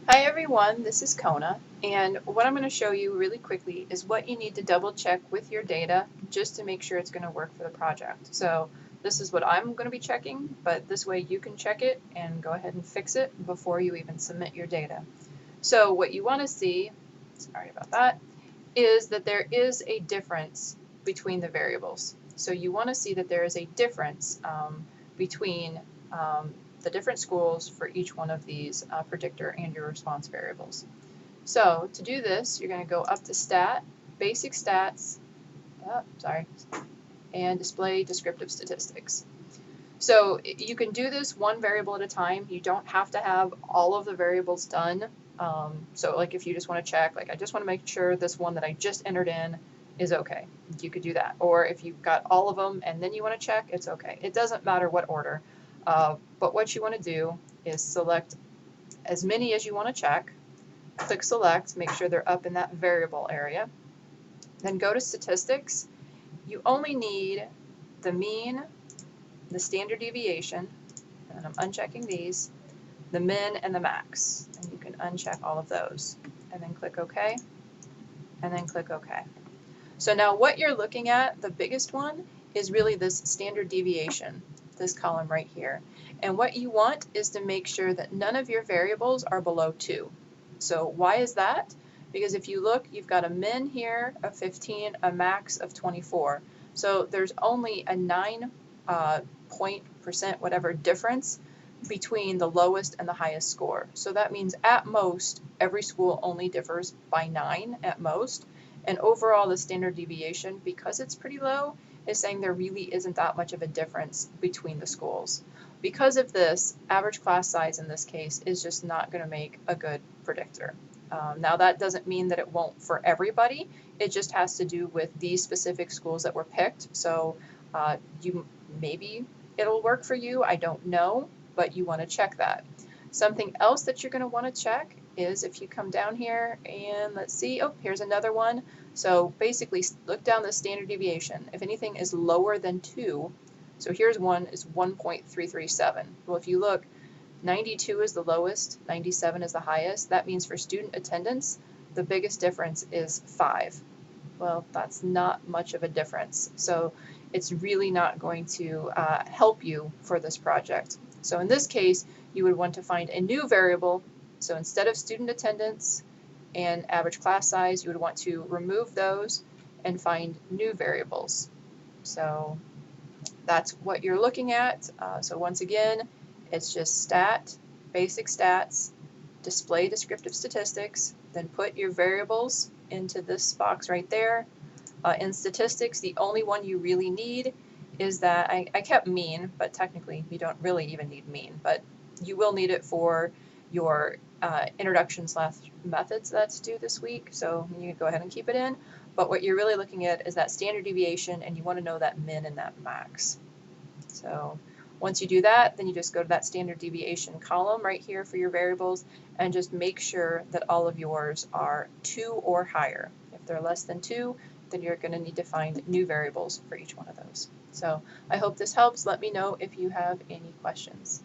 Hi everyone, this is Kona, and what I'm going to show you really quickly is what you need to double check with your data just to make sure it's going to work for the project. So this is what I'm going to be checking, but this way you can check it and go ahead and fix it before you even submit your data. So what you want to see, sorry about that, is that there is a difference between the variables. So you want to see that there is a difference between the different schools for each one of these predictor and your response variables. So to do this, you're going to go up to Stat, Basic Stats, and Display Descriptive Statistics. So you can do this one variable at a time. You don't have to have all of the variables done. So like if you just want to check, like I just want to make sure this one that I just entered in is okay, you could do that. Or if you've got all of them and then you want to check, it's okay. It doesn't matter what order. But what you want to do is select as many as you want to check, click select, make sure they're up in that variable area, then go to statistics. You only need the mean, the standard deviation, and I'm unchecking these, the min and the max, and you can uncheck all of those, and then click OK, and then click OK. So now what you're looking at, the biggest one, is really this standard deviation, this column right here. And what you want is to make sure that none of your variables are below 2. So why is that? Because if you look, you've got a min here of 15, a max of 24. So there's only a 9 point% whatever difference between the lowest and the highest score. So that means at most, every school only differs by 9 at most. And overall, the standard deviation, because it's pretty low, is saying there really isn't that much of a difference between the schools. Because of this, average class size in this case is just not going to make a good predictor. Now that doesn't mean that it won't for everybody. It just has to do with these specific schools that were picked. So maybe it'll work for you. I don't know, but you want to check that. Something else that you're going to want to check is if you come down here and let's see, oh, here's another one. So basically look down the standard deviation. If anything is lower than 2, so here's one is 1.337. Well, if you look, 92 is the lowest, 97 is the highest. That means for student attendance, the biggest difference is 5. Well, that's not much of a difference. So it's really not going to help you for this project. So in this case, you would want to find a new variable. So instead of student attendance and average class size, you would want to remove those and find new variables. So that's what you're looking at. So once again, it's just stat, basic stats, display descriptive statistics, then put your variables into this box right there. In statistics, the only one you really need is that, I kept mean, but technically you don't really even need mean, but you will need it for your introduction/methods that's due this week, so you can go ahead and keep it in. But what you're really looking at is that standard deviation, and you want to know that min and that max. So once you do that, then you just go to that standard deviation column right here for your variables and just make sure that all of yours are 2 or higher. If they're less than 2, then you're going to need to find new variables for each one of those. So I hope this helps. Let me know if you have any questions.